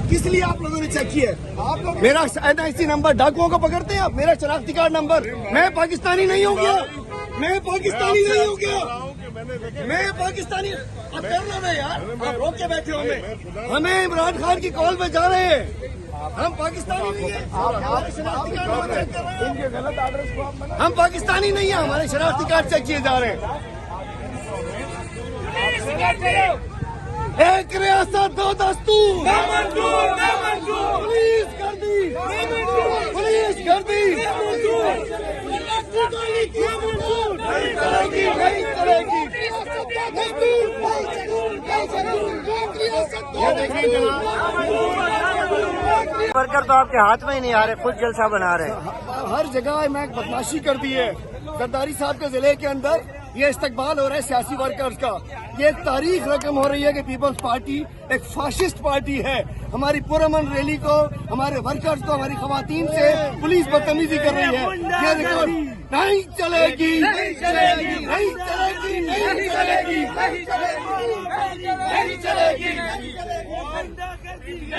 کس لیے آپ لوگوں نے چیک کیا ہے؟ میرا NIC نمبر ڈاکوؤں کو پکڑتے ہیں آپ؟ میرا شناختی کارڈ نمبر، میں پاکستانی نہیں ہوں گیا، میں پاکستانی نہیں ہوں گیا، میں پاکستانی اب کر رہا ہے یار، آپ روک کے بیٹھے ہو ہمیں عمران خان کی کال پہ جا رہے ہیں، ہم پاکستانی نہیں ہیں، ہمارے شناختی کارڈ چیک کر رہے ہیں، ہم پاکستانی نہیں ہیں، ہمارے شناختی کارڈ چیک کیے جا رہے ہیں۔ ایک ریاست دو دستور، پولیس کر دی، پولیس کر دی، نہیں چلے گی، نہیں چلے گی۔ ورکر تو آپ کے ہاتھ میں ہی نہیں آ رہے، خود جلسہ بنا رہے ہیں۔ ہر جگہ میں بدماشی کر دی ہے، زرداری صاحب کے ضلع کے اندر یہ استقبال ہو رہا ہے سیاسی ورکرز کا، یہ ایک تاریخ رقم ہو رہی ہے کہ پیپلز پارٹی ایک فاشسٹ پارٹی ہے۔ ہماری پرامن ریلی کو، ہمارے ورکرز کو، ہماری خواتین سے پولیس بدتمیزی کر رہی ہے، یہ ریکارڈ نہیں چلے گی، نہیں چلے گی، نہیں چلے گی، نہیں چلے گی، نہیں چلے گی، نہیں چلے گی۔